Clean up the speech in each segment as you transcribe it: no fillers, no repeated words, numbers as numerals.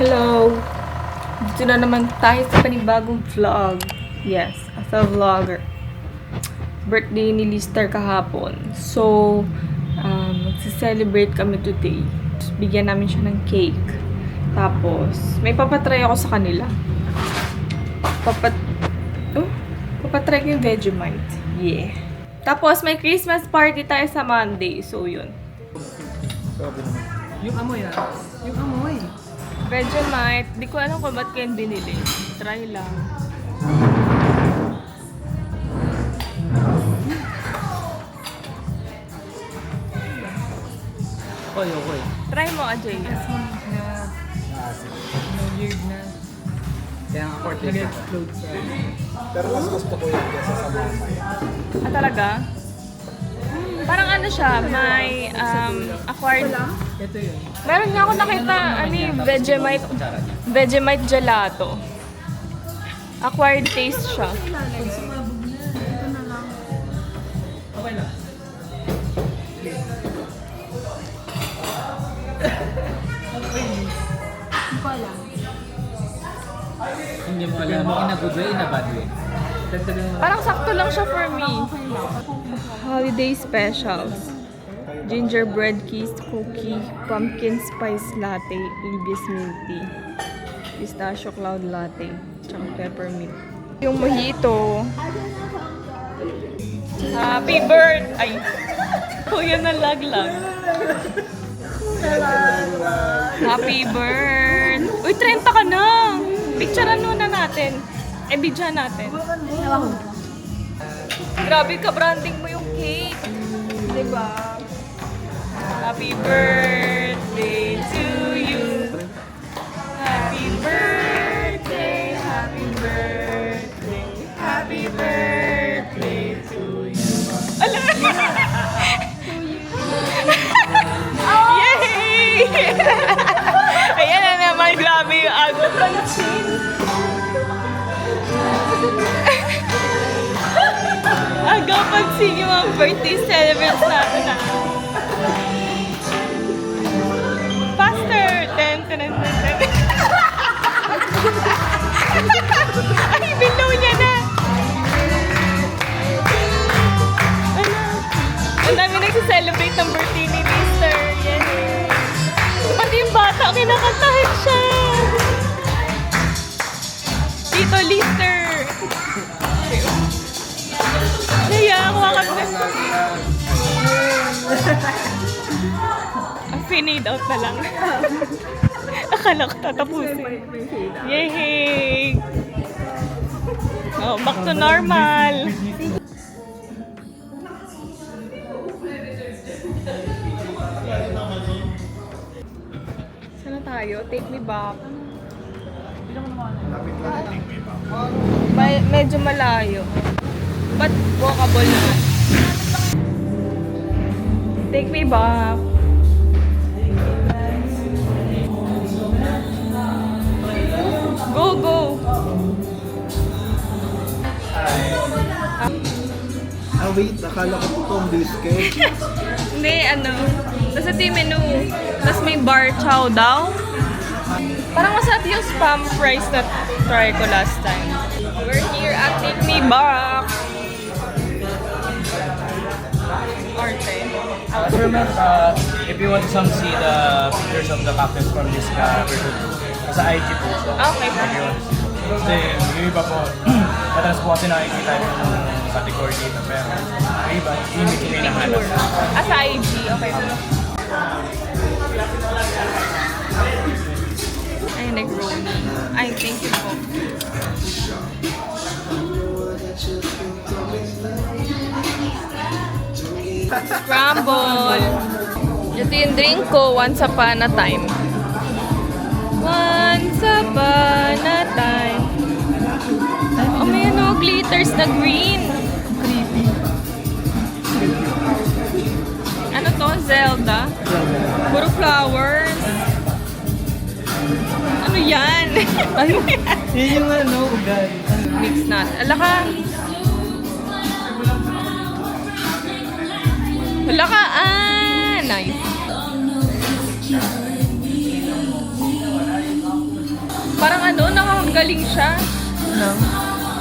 Hello! Dito na naman tayo sa panibagong vlog. Yes, as a vlogger. Birthday ni Lister kahapon. So, magsa-celebrate kami today. Bigyan namin siya ng cake. Tapos, may papatry ako sa kanila. Papatry ko yung Vegemite. Yeah. Tapos, may Christmas party tayo sa Monday. So, yun. Yung amoy Yung amoy. Vegemite. Di ko alam kung ba't ko yung binili. Try lang. Okay. Try mo, Ajay. Weird na. Kaya nga korte nag-explode sa... Pero mas gusto ko yun kesa sa mamay. Ah, talaga? Parang ano siya, may acquired... Ito yun. Meron nga ako nakita, Vegemite gelato. Acquired taste siya. Okay lang. Hindi mo alam. In a good way, in a bad way. Parang sakto lang siya for me. Holiday specials. Gingerbread kiss cookie, pumpkin spice latte, Libya's milk tea, pistachio cloud latte, tsaka peppermint. Yung mojito. Happy birthday! Ay! Kuya na laglag. Happy birthday! Uy, 30 ka na! Picturean muna natin. Bidyan natin. Grabe ka, branding mo yung cake. Diba? Happy birthday to you. Happy birthday, happy birthday, happy birthday to you. Ala! Yay! Ayan na naman, grabe yung agos ng chin. Agaw pagsing yung mga birthday celebrants natin na. Faster! Ten. Ay, below niya na! Ano? Ang dami nagsiselebrate ng birthday ni Lister. Yay! Pati yung bata, kinakantahan siya! Dito, Lister! Kaya ako ang fade out na lang. Akala ko tatapusin. Yay! Oh, back to normal. Saan na tayo? Take me back. Medyo malayo. But walkable naman. Take me back. Go! Wait, akala ko itong biscuit. Hindi, nasa team menu. Tapos may bar chow daw. Parang masarap yung spam fries na try ko last time. We're here at Take Me Back. Arte. Remember, if you want to see the pictures of the captains from this version, sa IG po siya. Okay. If you want to see. Then, yung iba po, madalas po kasi nakikita yung category dito. Pero, yung iba, hindi ko hinahanap. Sa IG. Okay. Ay, nag-rolling. Ay, thank you po. Scramble. Ito yung drink ko, once upon a time. Once upon a time. Oh, may glitters na green. Ano to? Zelda? Puro flowers. Ano yan? Yun yung ugal. Mix natin. Ala ka. Wala ka. Nice.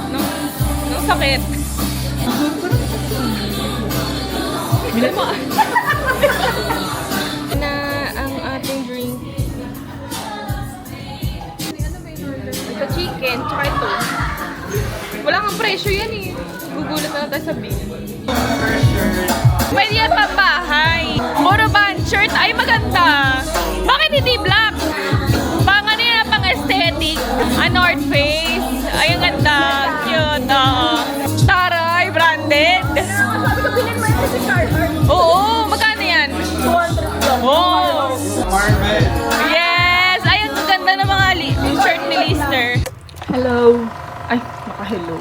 Nung sakit. Bilama. Na ang ating drink. Ito chicken, tsaka ito. Wala kang presyo yan eh. Gugulat na lang tayo sa bill. Pwede yan pambahay. Puro band shirt. Ay, maganda. Bakit hindi black? Pang ano yan, pang aesthetic. North Face. Ay, ang ganda. Cute. Taray, branded. Oo, magkano yan? 200 lang. Oh. Marvel. Yes! Ayun, ang ganda ng mga shirt ni Lister. Hello. Ay, naka-hello.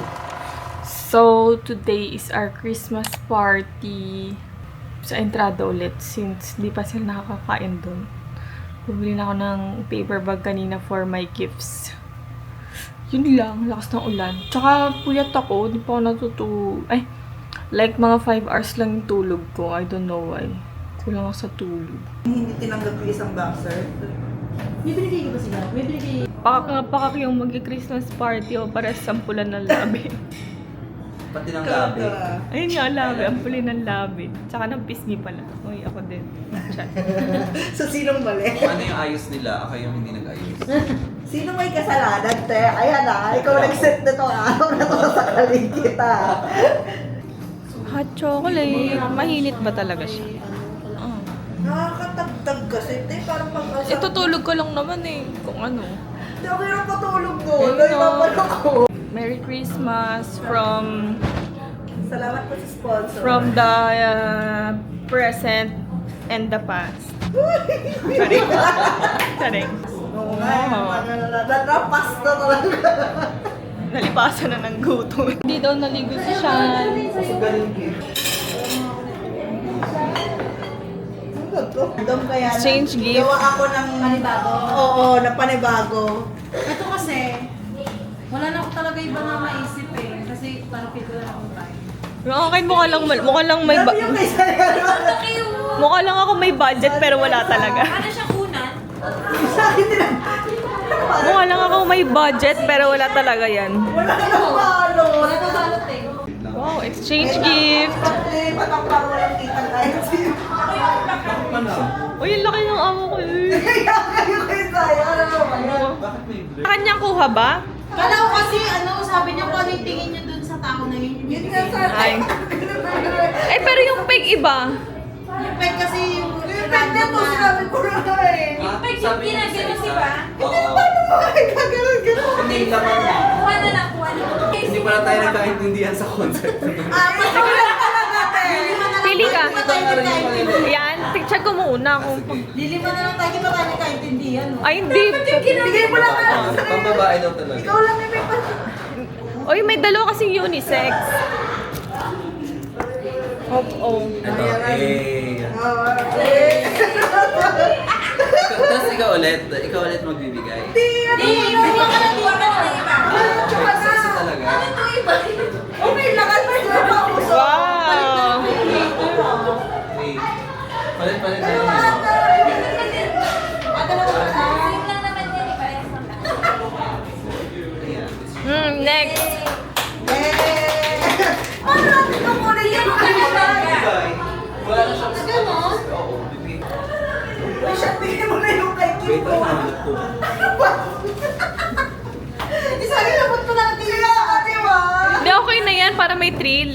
So, today is our Christmas party. Sa entrada ulit since di pa sila nakakakain doon. Bumili na ako ng paper bag kanina for my gifts. Yun lang, lakas ng ulan. Tsaka puyat ako, di pa ako Ay, like mga 5 hours lang yung tulog ko. I don't know why. Kulang ako sa tulog. Hindi tinanggap yung isang boxer. May binigay ko ba sila? May binigay. Pakak yung mag-Christmas party o para sa sampulan ng labi. Pati ng gabi. Ayun nga, labi. Ampulin ng labi. Tsaka ng pisngi pala. Uy, ako din. Chat. So, sinong mali? Kung ano yung ayos nila, ako yung hindi nag-ayos. Sino may kasalanan, te? Ayan na, ikaw nag-set na to araw na to sa kaling kita. Hot chocolate. Mahinit ba talaga siya? Oh. Nakakatagtag kasi, te. Parang pag-asa. Itutulog ko lang naman eh. Kung ano. Hindi ako yung patulog doon. Ayun Ay, na. mapalo ko. Merry Christmas from Salamat po sa sponsor. the present and the past. Charing. Charing. Oo nga, nanapas na talaga. Nalipasan na ng gutom. Hindi daw naligo si Sean. Doon kaya na- Exchange gift. Gawa ako ng panibago. Oo, na panibago. Ito kasi, wala na ako talaga iba na maisip eh. Kasi parang feel ko na akong time. Yung akin mukha lang may Sabi yung kay Sayan. mukha lang ako may budget pero wala talaga. Ano siya kunan? Sa akin din. Mukha lang ako may budget pero wala talaga yan. Wala nang palo. Wala na balot eh. Wow, exchange gift. Eh, patang parang walang kitang kahit sino. Uy, ang laki ng amo ko eh. Kaya kayo kay Sayan. Ano naman yan? Bakit may blur? Kanyang kuha ba? Kala ko kasi, sabi niya kung ano yung tingin niyo dun sa tao na yun. Yun nga sa Ay. Eh, pero yung fake iba. Yung peg kasi yung... Yung peg na to, sinabi ko na nga eh. Yung peg yung ginaganon, di ba? Oo. Ay, gagano'n. Hindi yung laman niya. Kuha na lang, kuha na. Hindi pala tayo nagkaintindihan sa concept. Wala talaga, te. Pili ka. Yan. Yan, picture ko muna kung... Lilima na lang tayo, di ba tayo nagkaintindihan? Ay, hindi. Bigay mo lang ako. Pambabae daw talaga. Ikaw lang yung may pas. Uy, may dalawa kasing unisex. Oh. Ito, eh. Eh. Tapos ikaw ulit magbibigay. Hindi, kuha ka lang, kuha ka lang ng iba. Sexy talaga. Ito iba. Okay, lakas pa siya pa uso. Wow. Hey. Palit na yun. Ano lang naman yan, iba. Ayan. Next. Ano natin ko muna yung kailangan? Bigay. Wala na siyang Ganon? Oo, bibigay. Uy, siya, bigay mo na yung kay Kim Wait, ko. ano naman ko? Isang ilabot ko lang tila, ate wa. Hindi, okay na yan para may thrill.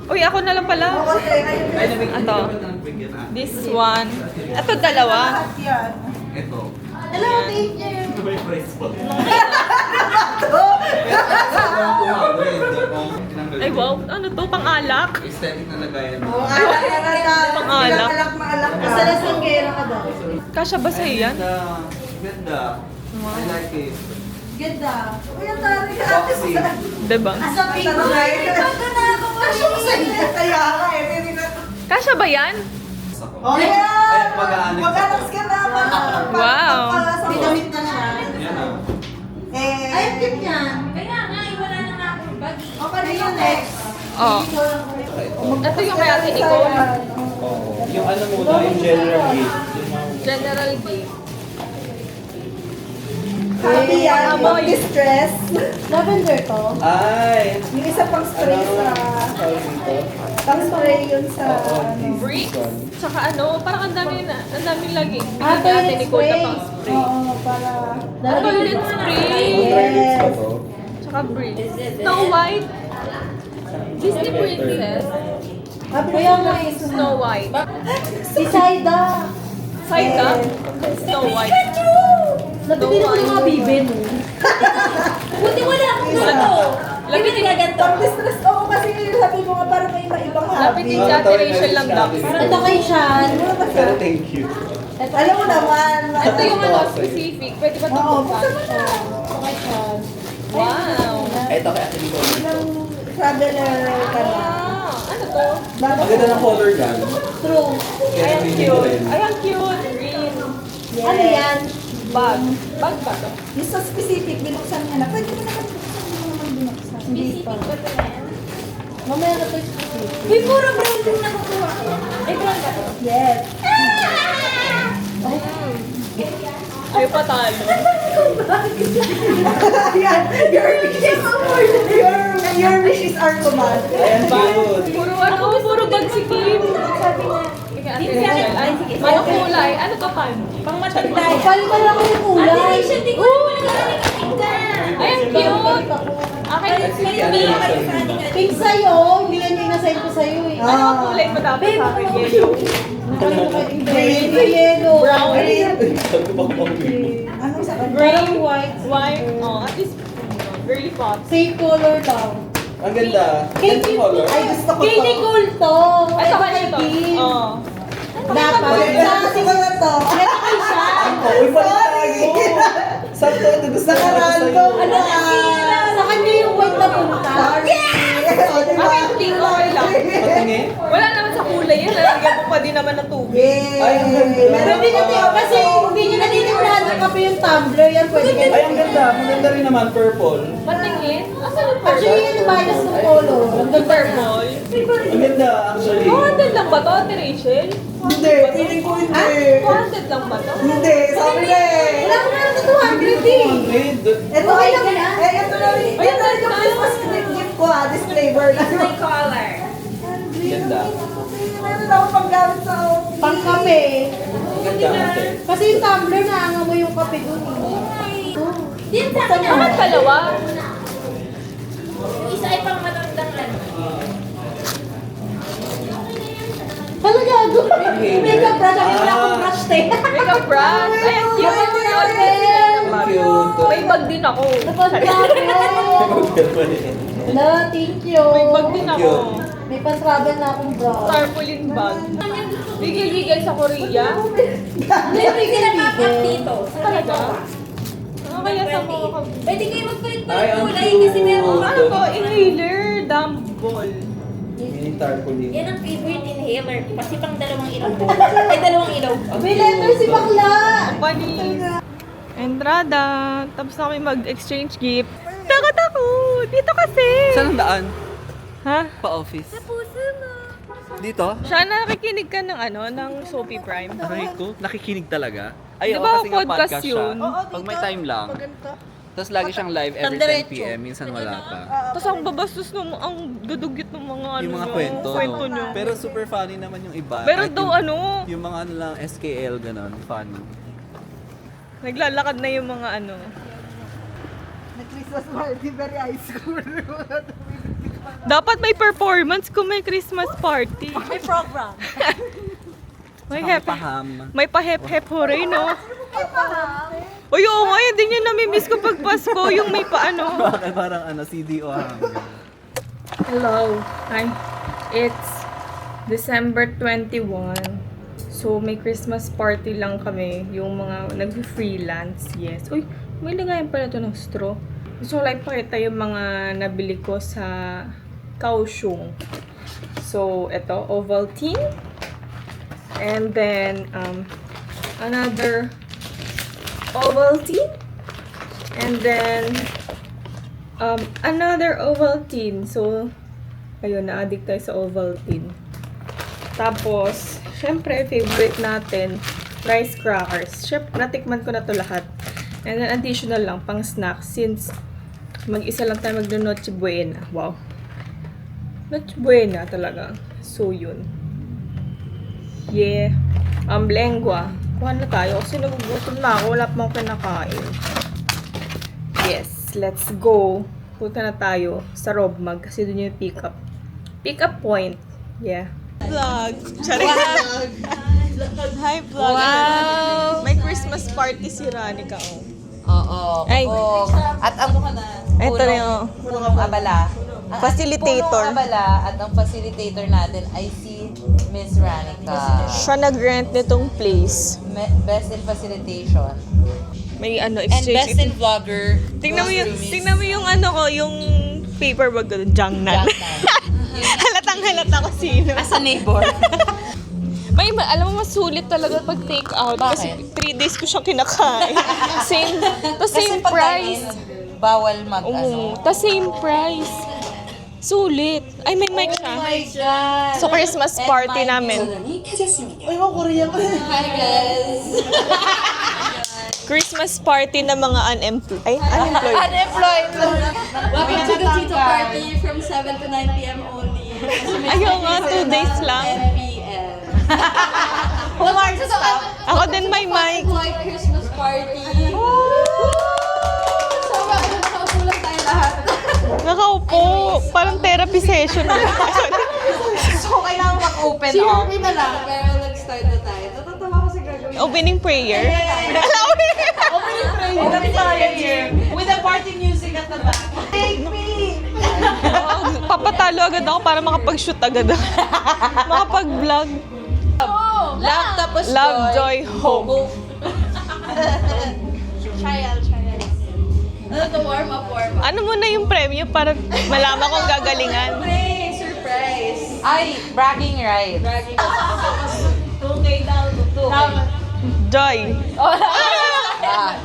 Uy, ako na lang pala. Okay, ayun. Ay, nabigyan Ito. ka ba ng bigyan na? This one. Ito, dalawa. Lahat yan. Ito. Hello, teacher. Ito ba yung price po? Ay, wow. Ano to? Pang-alak? Aesthetic na lagayan. Oh, alak na alak. Pang-alak. Alak na alak ka. Sa lasanggera ka daw. Kasya ba sa'yo yan? Ganda. Ganda. I like it. Ganda. Uy, ang tari ka, ate Boxy. sa... Diba? Asa pink Ano ko. na yun? Kasya ko sa inyo. Kaya ka eh. Hindi na... Kasya ba yan? Oh, Ay, yeah! mag-aanik. Mag-anak ka na. Wow. Dinamit na siya. Yan ah. Eh... Ay, ang cute niyan. Kaya nga, wala na nga akong bag. Okay na yun next. Oh. Ito yung kay Ate Nicole. Yung ano muna, yung general gift. General gift. Happy yan, Amoy. yung distress. Lavender to. Ay! Yung isa pang spray sa... Tawag dito? Pang spray yun sa... ano. Brick. Tsaka ano, parang ang dami lagi. Ah, Bigyan natin toilet ni Kuya spray. pang spray. Oo, para... Toilet spray. Toilets ba to? Tsaka brick. Snow White. Disney Princess. Kaya nga eh. Snow White. Si Saida. Saida. Snow White. Nabibili ko yung mga bibin. Buti mo lang. Ano? Lapitin ka ganito. Pang distress, oo kasi sabi ko nga parang may ibang hobby. Lapitin ka, Rachel lang dapat. Ito kay Sean. Pero thank you. Alam mo naman. Ito yung ano, specific. Pwede ba ito Oo, buksan? Ito kay Sean. Wow. Ito kaya Ate Nicole. Ilang traveler ka na. Wow. Ano to? Ang ganda ng color gun. True. Kaya Ay, ang hindi ko cute. rin. Ay, ang cute. Green. Ano yan? Bag. Bag ba to? Yung sa specific, binuksan niya na. Pwede mo naman binuksan, hindi mo naman binuksan. Hindi pa. Mamaya na tayo specific. May puro brown din nakukuha ko. Ay, brown ba to? Yes. Ay, patalo. Yan. Your wish is our command. Ayan, cute. Puro ano, puro bag si Kim. Sabi niya. Ika, Ate Rachel. Ay, ano kulay? Ano to, pan? Pang matanda. Palitan ako yung kulay. Ay, ang cute. Akin, Pink sa'yo. Hindi yan yung nasend ko sa'yo eh. ano ang kulay mo dapat sa akin? Yellow. Green, yellow. Brown. Anong sa kanya? Green, white. White. Oh, at least, girly pop. Same color daw. Ang ganda. Kay Ganda color. Ay, gusto ko Kay to. Nicole to. Ito ba kay ito? Kim. Oh. Dapat. Gusto ko na to. Ito kay Sean. Uy, balik tayo. Sakto, ito gusto ko Nakarandom. sa'yo. Sa kanya yung white na punta. Akin, pink, okay lang. Patingin? Wala naman sa kulay yan. Lalagyan mo pa din naman ng tubig. Yay! Ay, ang ganda. Meron Pwede na tayo. Kasi hindi nyo naninimlahan ng kape yung tumbler. Yan pwede ka. Ay, ang ganda. Maganda rin naman, purple. Patingin. Asan yung Actually, purple? yun bias ng color. Ang ganda na. Purple. Ang ganda, actually. 200 lang ba to, Ate Rachel? Hindi, feeling ko hindi. 200 lang ba to? Hindi, sabi na eh. Wala ko na ito 200 eh. 200. Ito ay lang, ito na rin. Ay, Ito rin yung Christmas gift ko ah, this flavor na. color. Ganda. Meron ako panggamit sa office. Pang kape. Ang ganda, ate. Kasi yung tumbler, naanga mo yung kape dun eh. Bakit dalawa? Isa ay pang matandang ano. Talaga, makeup brush. Ang wala akong brush tayo. Makeup brush. Ay, ang cute. Ang cute. May bag din ako. Hello, thank you. May bag din ako. May pan-travel na akong brush. Tarpaulin bag. Bigil-bigil sa Korea. Hindi, Pinakapat dito. Sa Talaga? ito. Ano kaya sa mga Pwede kayo magpalit Ay, ang kulay cute. kasi meron Ano to? Inhaler. Dump ball. Mini tarpaulin. Yan ang favorite inhaler. Kasi pang dalawang ilaw. Ay, dalawang ilaw. May letter si bakla. Panis. Entrada. Tapos na kami mag-exchange gift. Takot ako. Dito kasi. Saan ang daan? Ha? Pa-office. Dito? Siya nakikinig ka ng ano, ng Sophie Prime. Aray ko, nakikinig talaga. Ay, Di oo, ba kasi nga podcast podcast yun? siya. Pag may time lang. Tapos lagi siyang live every 10 p.m. Minsan wala pa. Tapos ang babastos ng, ang dudugyot ng mga ano Yung mga nyo, kwento. kwento no? nyo. Pero super funny naman yung iba. Pero Kahit daw yung, ano, Yung mga ano lang, SKL, ganon. Funny. naglalakad na yung mga ano. Christmas party, very high school. Dapat may performance kung may Christmas party. May program. May Saka hep, paham. may pa-hep-hep hooray, no? Uy, oo nga, yun din yung namimiss ko pag Pasko, yung may paano. Bakit parang ano, CDO hanggang. Hello. Hi. It's December 21. So, may Christmas party lang kami. Yung mga nag-freelance. Yes. Uy, may lagayan pala to ng straw. Gusto ko lang ipakita yung mga nabili ko sa Kaohsiung. So, ito, Ovaltine. And then, another Ovaltine. And then, another Ovaltine. So, ayun, na-addict tayo sa Ovaltine. Tapos, syempre, favorite natin, rice crackers. Syempre, natikman ko na to lahat. And then additional lang, pang snack, since mag-isa lang tayo magno-Noche Buena. Wow. Noche Buena talaga. So, yun. Yeah. Lengua. Kuha na tayo kasi nagugutom na ako. Wala pa akong kinakain. Yes. Let's go. Punta na tayo sa Robmag kasi doon yung pick-up. Pick-up point. Yeah. Vlog. Hi, vlog. Wow! May Christmas party si Ranica. Oo. Ay. At ang Ito na yung punong abala. facilitator. Punong abala at ang facilitator natin ay si Miss Ranica. Siya nag-rent nitong place. Best in facilitation. May ano, And exchange. best in vlogger. Tingnan mo yung ano ko, yung paper bag ko, Jangnan. Halata ko sino. As a neighbor. Alam mo, masulit talaga pag take out. Kasi Bakit? 3 days ko siyang kinakain. Same Kasi pag price. dine-in, bawal mag ano. Same price. Sulit. Ay, may mic siya. God. So, Christmas party namin. Ay, mo, Korean pa. Hi guys. Christmas party ng mga unemployed. Unemployed. Welcome to the Tito Party from 7 to 9 p.m. only. Ayaw nga, 2 days lang. 10 p.m. Ako din may mic. Unemployed Christmas Party. So, nakaupulang tayo lahat. Nakaupo. Parang therapy session. So, kailangan mag-open Si up. Harvey na lang, pero nag-start na tayo. Natatawa kasi gagawin. Opening prayer. With the party music at the back. Take me! Papatalo agad ako para makapag-shoot agad ako. Makapag-vlog. Love tapos Love, joy, hope. Trial. Ano to, warm up. Ano muna yung premyo para malaman kong gagalingan? Surprise! Ay, bragging right. Joy.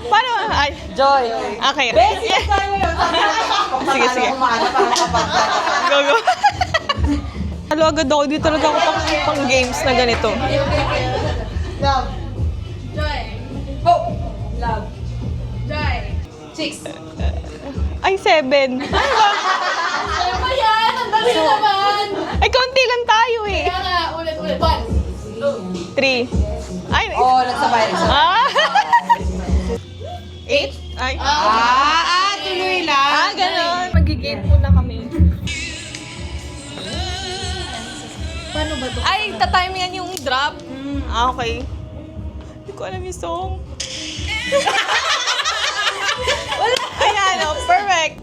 Paano? Ay, Joy. okay. Sige. Go. Halo agad ako. Di talaga ako pang games na ganito. Joy! Hope! Love! Joy! Chicks. Ay, 7. Ano ba yan? Ang dami na naman! Ay, konti lang tayo eh. Kaya nga, ulit. 1. 3. Ay, Oh, nagsabay. 8? Ay. Tuloy lang. Ganon. Magigame muna kami. Paano ba to? Ay, tatimingan yung drop. Okay. Hindi ko alam yung song. Ayan, oh, perfect.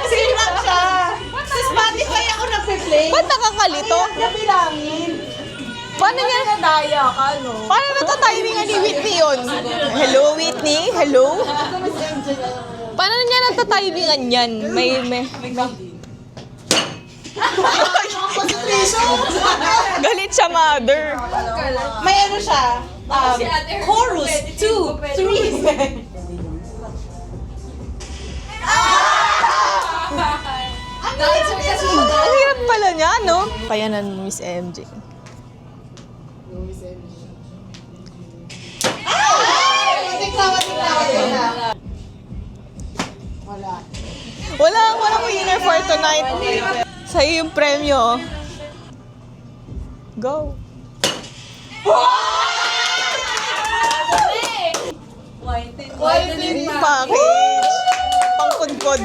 Sinap siya. Sa Spotify ako nagpe-play. Ba't nakakalito? Nabilangin. Paano niya? Nadaya ka, no? Paano natatimingan ni Whitney yun? Hello, Whitney? Hello? Paano niya natatimingan yan? May... Galit siya, mother. May ano siya? Chorus 2, 3. Ang hirap pala niya, no? Kaya na Miss MJ. Walang winner for tonight. Sa'yo yung premyo. Go. Whitening Package. Pangkudkod.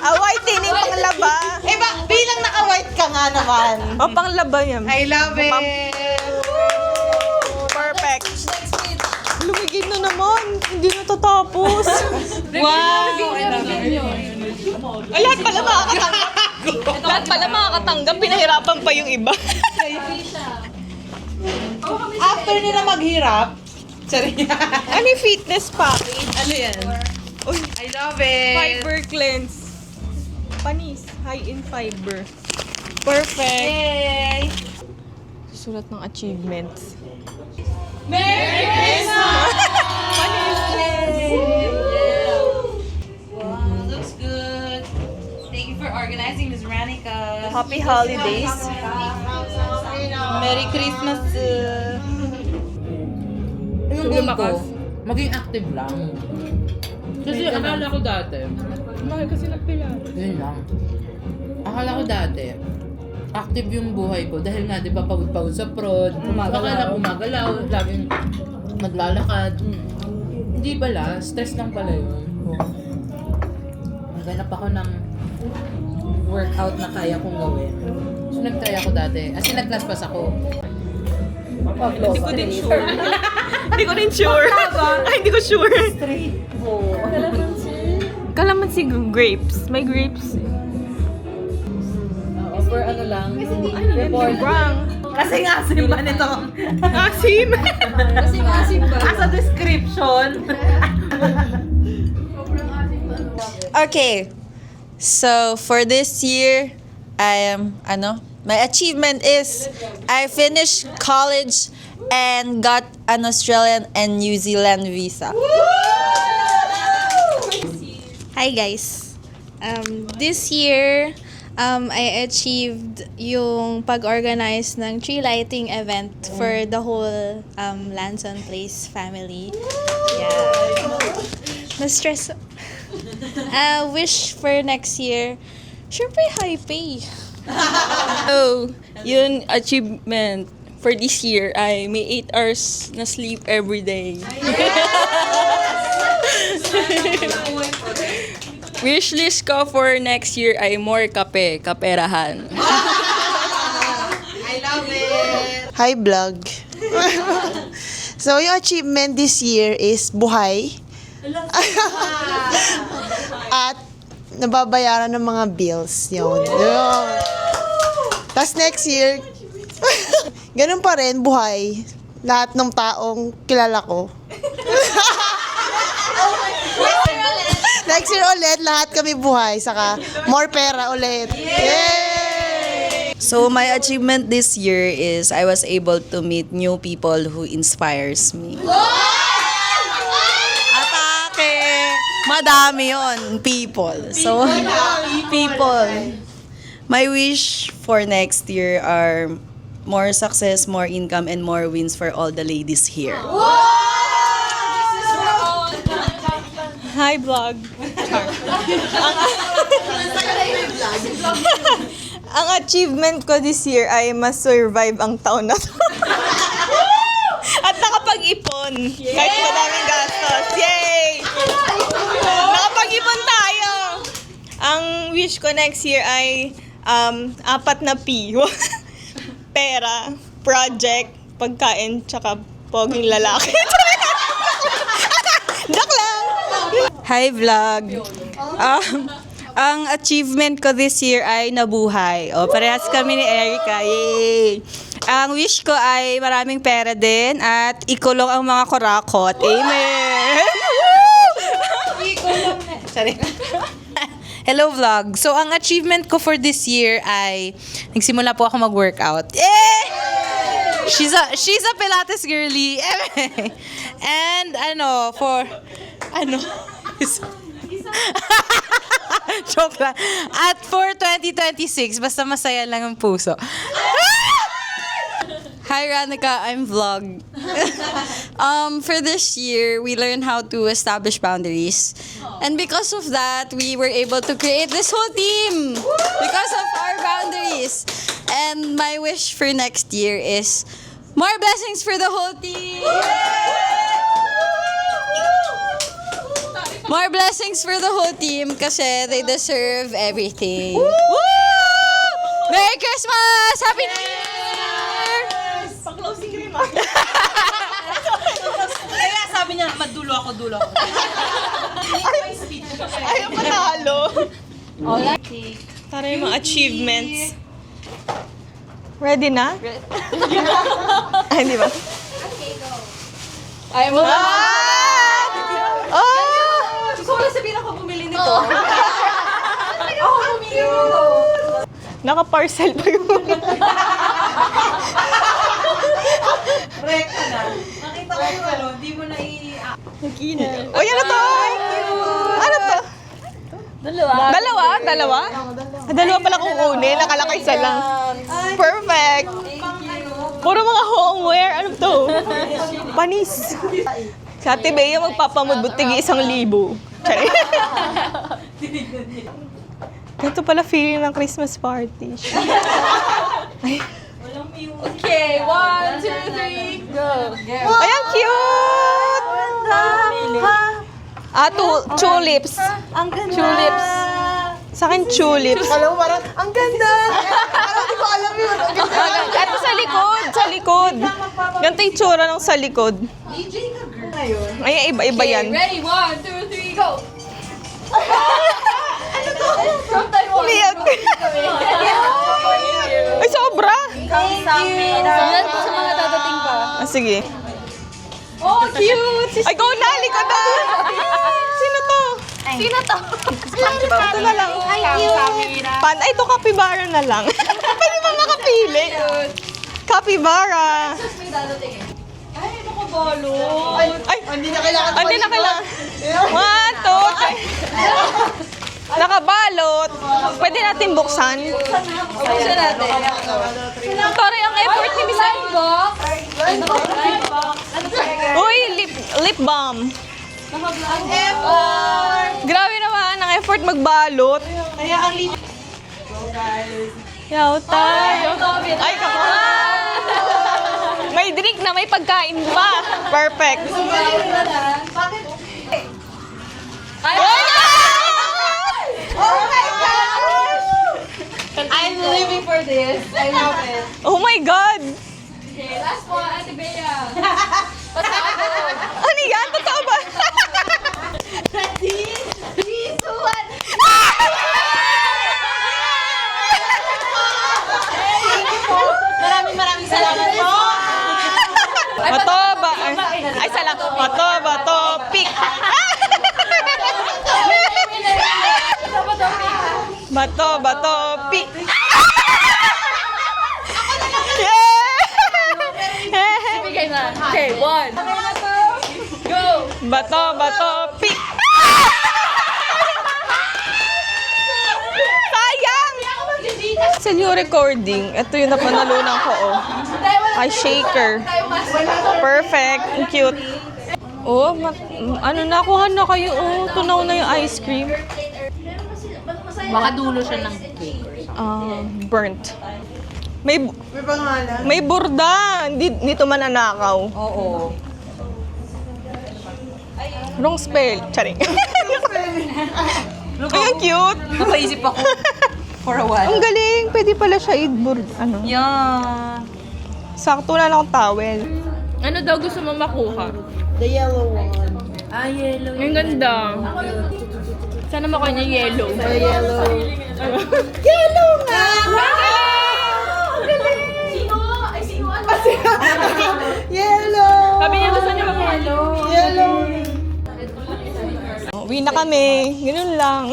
Whitening panglaba. Bilang naka-white ka nga naman. Panglaba yan. I love it. Perfect. Lumigid na naman. Hindi natatapos. Wow. Ay, lahat pala makakatanggap. Lahat pala makakatanggap. Pinahirapan pa yung iba. After nila maghirap, Ano yung fitness package? ano yan? Uy, I love it. fiber cleanse. Panis. High in fiber. Perfect. Yay! Sulat ng achievements. Merry Christmas! Panis. Happy holidays. Merry Christmas. Yung goal ko, maging active lang. Kasi akala ko dati, Bakit kasi nagpilates? yun lang. Akala ko dati, active yung buhay ko dahil nga, di ba, pagod-pagod sa prod. Akala gumagalaw, laging naglalakad. Hindi pala, stress lang pala yun. Naghanap ako ng workout na kaya kong gawin. So, nag-try ako dati. As in, nag-class pass ako. Hindi ko din sure. Hindi ko din sure. Ay, hindi ko sure. Kalamansi grapes. May grapes. For ano lang, Report. Brown. Kasi nga simba nito. Asim. Kasi masim ba? Sa description. Okay. So, for this year, my achievement is I finished college and got an Australian and New Zealand visa. Hi guys. This year, I achieved yung pag-organize ng tree lighting event for the whole Lanson Place family. Yeah. Na-stress. Wish for next year, syempre high pay. Oh, yun achievement for this year ay may 8 hours na sleep every day. Wishlist ko for next year ay more kape, kaperahan. Hi, vlog. So, yung achievement this year is buhay. At nababayaran ng mga bills. Yun. Tapos next year, ganun pa rin, buhay. Lahat ng taong kilala ko. Next year ulit, lahat kami buhay. Saka, more pera ulit. Yay! So, my achievement this year is I was able to meet new people who inspires me. Atake! Madami yon, people. So, people. My wish for next year are more success, more income, and more wins for all the ladies here. Hi, vlog. Ang achievement ko this year ay mas-survive ang taon na to. At nakapag-ipon. Kahit madaming gastos. Yay! Nakapag-ipon tayo! Ang wish ko next year ay 4 na P. Pera, project, pagkain, tsaka poging lalaki. Joke lang! Hi, vlog. Ang achievement ko this year ay nabuhay. O, parehas kami ni Erica. Yay! Ang wish ko ay maraming pera din at ikulong ang mga kurakot. Amen! Sorry. Hello, vlog. So, ang achievement ko for this year ay nagsimula po ako mag-workout. She's a Pilates girly. And joke lang. At for 2026, basta masaya lang ang puso. Hi, Ranika. I'm vlog. For this year, we learned how to establish boundaries. And because of that, we were able to create this whole team. Because of our boundaries. And my wish for next year is more blessings for the whole team. More blessings for the whole team kasi they deserve everything. Woo! Merry Christmas! Happy New Year! Pa-closing remarks. Kaya sabi niya, madulo ako. Ayaw panalo. Tara yung mga achievements. Ready na? Ay, hindi ba? Ayaw mo na. Gusto ko lang sabihin ako bumili nito. Ako bumili nito. Naka-parcel pa yung Rekta na. Nakita ko yung hindi mo na Nag-ina. O, yan na to! Ano to? Dalawa? Dalawa pala kukunin. Nakalakay isa lang. Perfect. Puro mga homeware. Ano to? Panis. Sa Ate Bea, magpapamudbutig 1,000. Charing. Ganito pala feeling ng Christmas party. Okay, 1, 2, 3, go. Ay, ang cute! Tulips. Ang ganda. Tulips. Sa akin, tulips. Alam mo, parang, ang ganda. Parang di ko alam yun. Ang ganda. Ito sa likod. Ganito yung tsura ng sa likod. Ay, iba-iba yan. Ready, 1, 2, 3, go. Umiyak. Ay, sobra. Yan po sa mga dadating pa. Sige. Oh, cute! Ay, go na! Likod na! Sino to? Ito na lang. Ay, ito capybara na lang. Pwede ba makapili? Capybara. Ay, Hindi na kailangan. hindi na kailangan. 1, 2, 3. Nakabalot. Pwede natin buksan. Buksan natin. Sorry, ang effort ni Miss Box. Uy, lip balm. Grabe naman, ang effort magbalot. Kaya ang liit. Yaw tayo. Ay, may drink na, may pagkain pa. Perfect. Oh my God! I'm living for this. I love it. Oh my God! Okay, last one, Ate Bea. Ano yan? Totoo ba? Maraming salamat po. Bato ba? Ay, salamat. Bato, pick. Bato, pick. Bigay na. Okay, 1. Go. Bato, pick. Sayang! Sa new recording, ito yung napanalunan ko, oh. Ay, shaker. Perfect. Ang cute. Oh, nakuha na kayo, oh. Tunaw na yung ice cream. Baka dulo siya ng cake or something. Burnt. May pangalan. may burda. Dito mananakaw. Oo. Wrong spell. Charing. Ay, ang cute. Napaisip ako for a while. Ang galing. Pwede pala siya i-burd. Ano? Yeah. Sakto na lang towel. Ano daw gusto mo makuha? The yellow one. Ah, yellow. Ang ganda. Sana makuha niya yellow. The yellow. Yellow nga! Yellow! Sabi niya gusto niya mag-yellow. Yellow! Uwi na kami. Ganun lang.